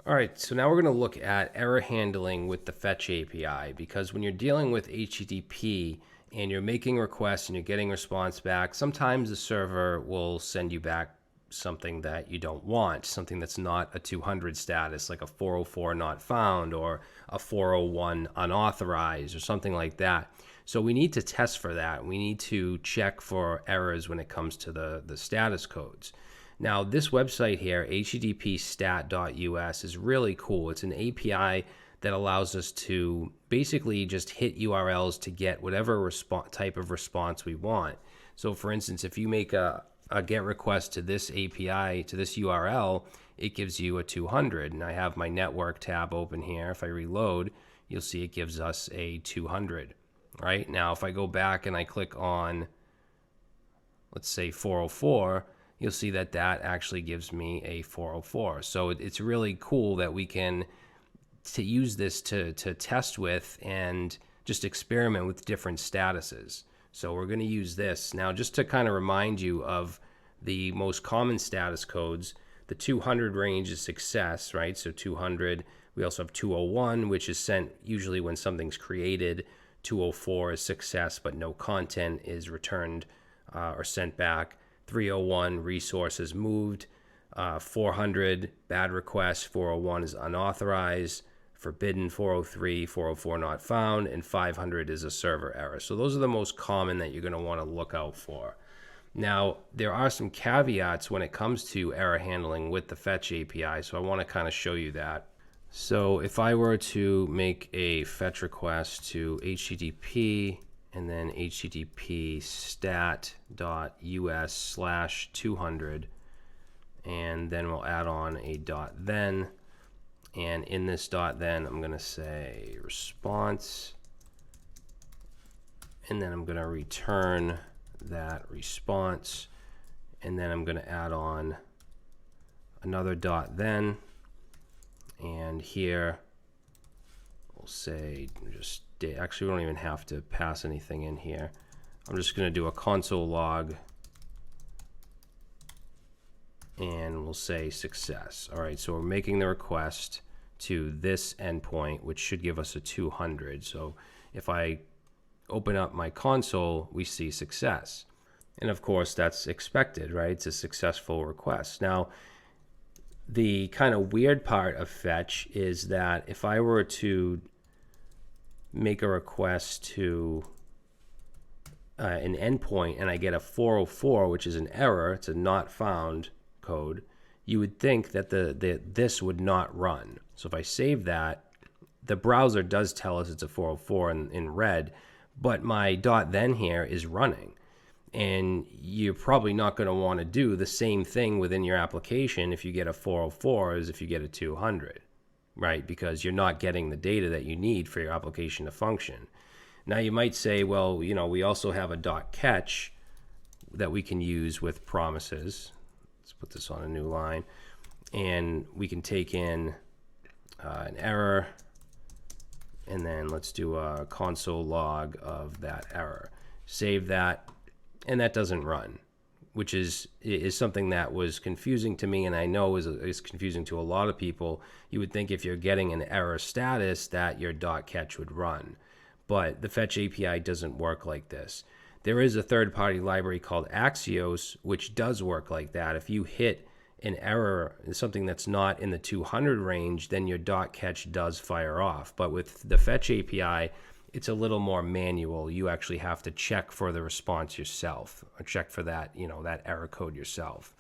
All right, so now we're going to look at error handling with the Fetch API, because when you're dealing with HTTP and you're making requests and you're getting response back, sometimes the server will send you back something that you don't want, something that's not a 200 status, like a 404 not found or a 401 unauthorized or something like that. So we need to test for that. We need to check for errors when it comes to the status codes. Now, this website here, httpstat.us, is really cool. It's an API that allows us to basically just hit URLs to get whatever type of response we want. So, for instance, if you make a GET request to this API, to this URL, it gives you a 200. And I have my network tab open here. If I reload, you'll see it gives us a 200. Right? Now, if I go back and I click on, let's say 404, you'll see that that actually gives me a 404. So it's really cool that we can use this to test with and just experiment with different statuses. So we're going to use this. Now, just to kind of remind you of the most common status codes, the 200 range is success, right? So 200. We also have 201, which is sent usually when something's created. 204 is success, but no content is returned or sent back. 301, resources moved. 400, bad request. 401 is unauthorized. Forbidden, 403, 404 not found, and 500 is a server error. So those are the most common that you're going to want to look out for. Now, there are some caveats when it comes to error handling with the Fetch API, so I want to kind of show you that. So if I were to make a fetch request to HTTP and then HTTP stat.us/200, and then we'll add on a .then, and in this .then I'm going to say response, and then I'm going to return that response, and then I'm going to add on another .then, and here we'll say just actually we don't even have to pass anything in here. I'm just going to do a console log and we'll say success. All right, so we're making the request to this endpoint, which should give us a 200. So if I open up my console, we see success. And of course, that's expected, right? It's a successful request. Now, the kind of weird part of Fetch is that if I were to make a request to an endpoint and I get a 404, which is an error, it's a not found code, you would think that this would not run. So if I save that, the browser does tell us it's a 404 in red, but my .then here is running. And you're probably not going to want to do the same thing within your application if you get a 404 as if you get a 200, right? Because you're not getting the data that you need for your application to function. Now you might say, well, you know, we also have a .catch that we can use with promises. Let's put this on a new line. And we can take in an error, and then let's do a console log of that error. Save that. And that doesn't run, which is something that was confusing to me, and I know is confusing to a lot of people. You would think if you're getting an error status that your .catch would run, but the Fetch API doesn't work like this. There is a third-party library called Axios, which does work like that. If you hit an error, something that's not in the 200 range, then your .catch does fire off. But with the Fetch API, it's a little more manual. You actually have to check for the response yourself, or check for that, you know, that error code yourself.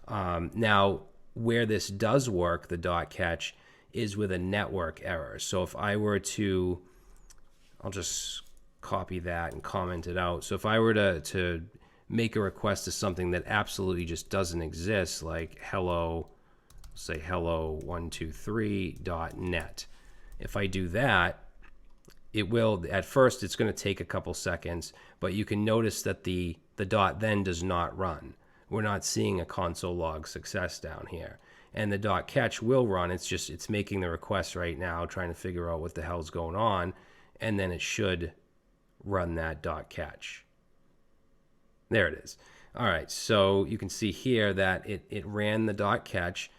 Now, where this does work, the .catch, is with a network error. So if I were to, I'll just copy that and comment it out. So if I were to make a request to something that absolutely just doesn't exist, like hello, say hello123.net. If I do that, it will, at first, it's going to take a couple seconds, but you can notice that the .then does not run. We're not seeing a console log success down here. And the .catch will run. It's making the request right now, trying to figure out what the hell's going on, and then it should run that .catch. There it is. All right, so you can see here that it ran the .catch,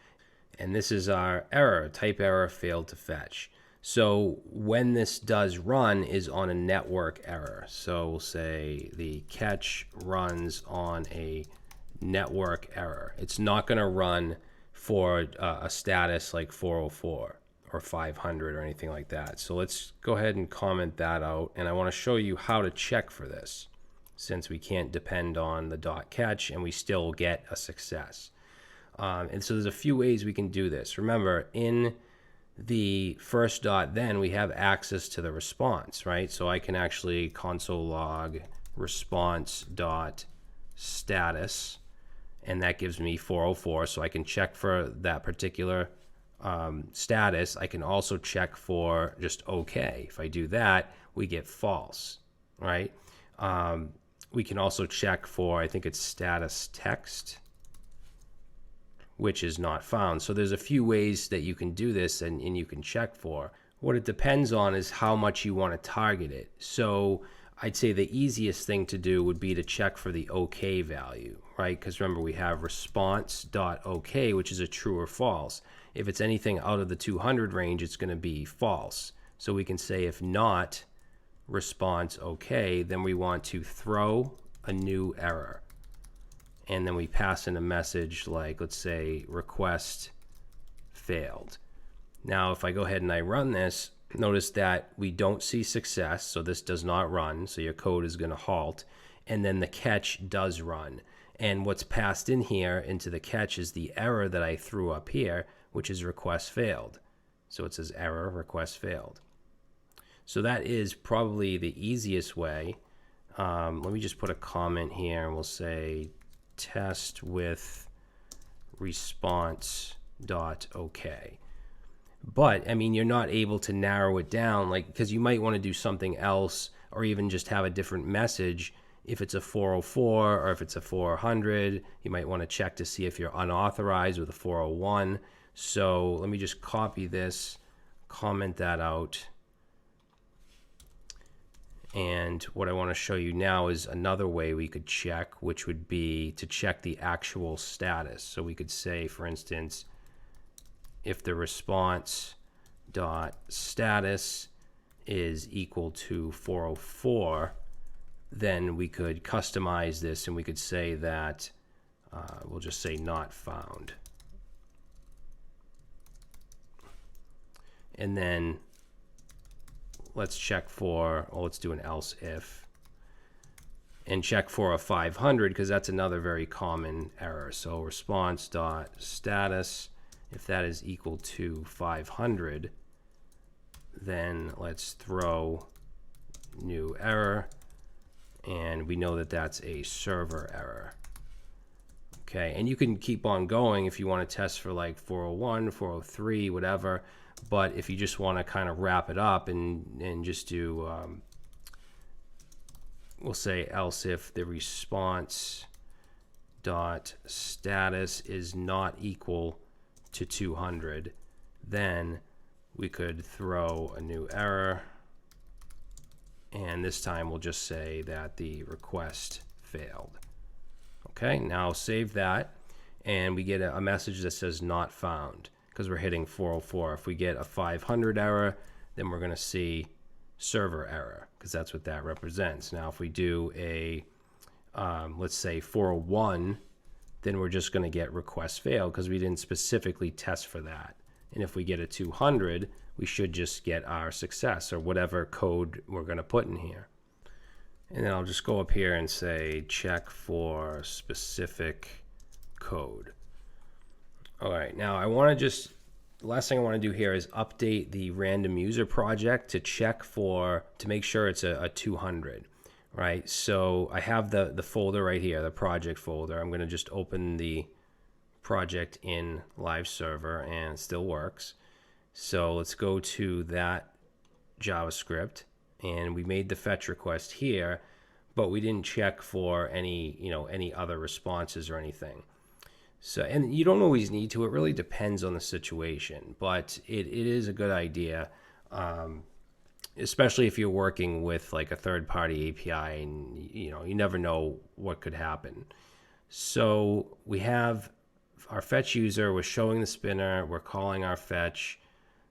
And this is our error, type error failed to fetch. So when this does run is on a network error. So we'll say the catch runs on a network error. It's not going to run for a status like 404 or 500 or anything like that. So let's go ahead and comment that out. And I want to show you how to check for this, since we can't depend on the dot catch and we still get a success. And so there's a few ways we can do this. Remember, in the first dot then we have access to the response, right? So I can actually console log response dot status, and that gives me 404, so I can check for that particular status. I can also check for just okay. If I do that, we get false, right? We can also check for, I think it's status text, which is not found. So there's a few ways that you can do this and you can check for. What it depends on is how much you want to target it. So I'd say the easiest thing to do would be to check for the OK value, right? Because remember, we have response.OK, which is a true or false. If it's anything out of the 200 range, it's going to be false. So we can say if not response OK, then we want to throw a new error. And then we pass in a message like, let's say, request failed. Now, if I go ahead and I run this, notice that we don't see success, so this does not run, so your code is going to halt, and then the catch does run. And what's passed in here into the catch is the error that I threw up here, which is request failed. So it says error, request failed. So that is probably the easiest way. Let me just put a comment here, and we'll say test with response.ok. But I mean, you're not able to narrow it down, like, because you might want to do something else, or even just have a different message. If it's a 404 or if it's a 400, you might want to check to see if you're unauthorized with a 401. So let me just copy this, comment that out. And what I want to show you now is another way we could check, which would be to check the actual status. So we could say, for instance, if the response dot status is equal to 404, then we could customize this and we could say that we'll just say not found. And then let's check for, well, let's do an else if, and check for a 500, because that's another very common error. So response dot status, if that is equal to 500, then let's throw new error, and we know that that's a server error. Okay, and you can keep on going if you want to test for like 401, 403, whatever. But if you just want to kind of wrap it up and just do, we'll say else if the response dot status is not equal to 200, then we could throw a new error, and this time we'll just say that the request failed. Okay, now save that, and we get a message that says not found, because we're hitting 404. If we get a 500 error, then we're going to see server error, because that's what that represents. Now if we do a let's say 401, then we're just going to get request failed, because we didn't specifically test for that. And if we get a 200, we should just get our success, or whatever code we're going to put in here. And then I'll just go up here and say check for specific code. All right, now I want to just, the last thing I want to do here is update the random user project to check for, to make sure it's a 200, right? So I have the folder right here, the project folder. I'm going to just open the project in Live Server, and it still works. So let's go to that JavaScript, and we made the fetch request here, but we didn't check for any, any other responses or anything. So, and you don't always need to, it really depends on the situation, but it is a good idea, especially if you're working with like a third-party API, and you never know what could happen. So we have our fetch user, we're showing the spinner, we're calling our fetch.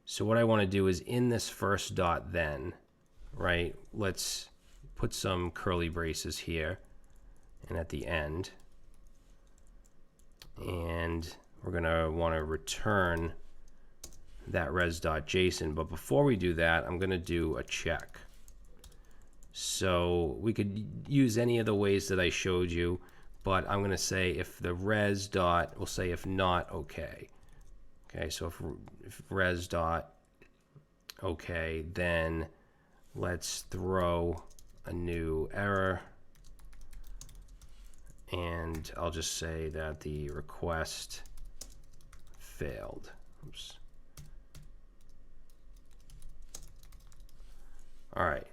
So what I want to do is in this first dot then, right, let's put some curly braces here and at the end. And we're going to want to return that res.json. But before we do that, I'm going to do a check. So we could use any of the ways that I showed you, but I'm going to say if the res dot, we'll say if not okay. Okay, so if res dot okay, then let's throw a new error. And I'll just say that the request failed. Oops. All right.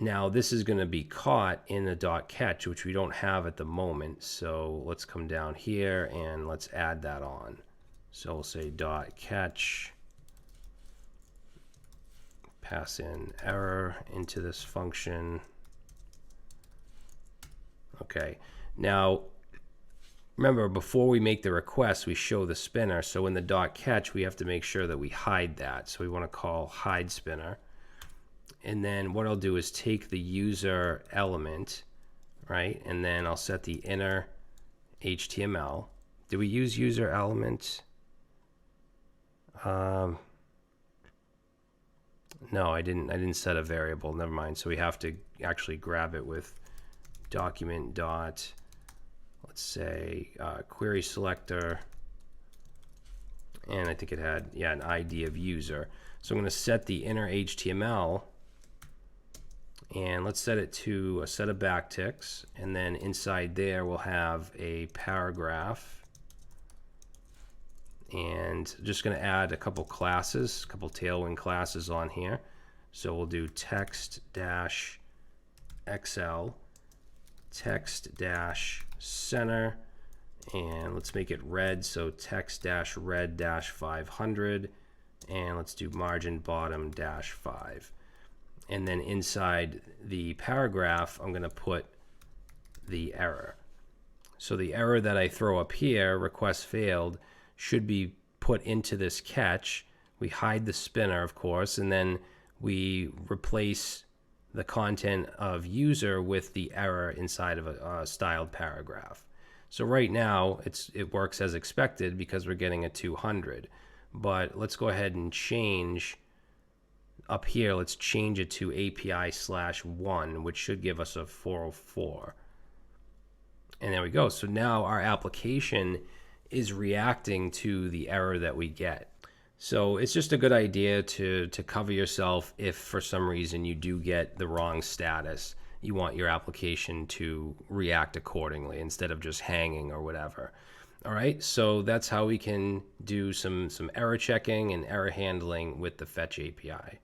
Now this is going to be caught in the dot catch, which we don't have at the moment. So let's come down here and let's add that on. So we'll say dot catch, pass in error into this function. Okay. Now, remember, before we make the request, we show the spinner. So in the dot catch, we have to make sure that we hide that. So we want to call hide spinner. And then what I'll do is take the user element, right? And then I'll set the inner HTML. Did we use user element? No, I didn't set a variable. Never mind. So we have to actually grab it with document dot, let's say query selector, and I think it had an ID of user. So I'm going to set the inner HTML, and let's set it to a set of backticks, and then inside there we'll have a paragraph, and just going to add a couple classes, a couple Tailwind classes on here. So we'll do text-xl, text-center, and let's make it red, so text-red-500, and let's do margin bottom -5. And then inside the paragraph, I'm going to put the error. So the error that I throw up here, request failed, should be put into this catch. We hide the spinner, of course, and then we replace the content of user with the error inside of a styled paragraph. So right now it works as expected because we're getting a 200. But let's go ahead and change up here. Let's change it to API/1, which should give us a 404. And there we go. So now our application is reacting to the error that we get. So it's just a good idea to cover yourself if for some reason you do get the wrong status. You want your application to react accordingly instead of just hanging or whatever. All right, so that's how we can do some error checking and error handling with the Fetch API.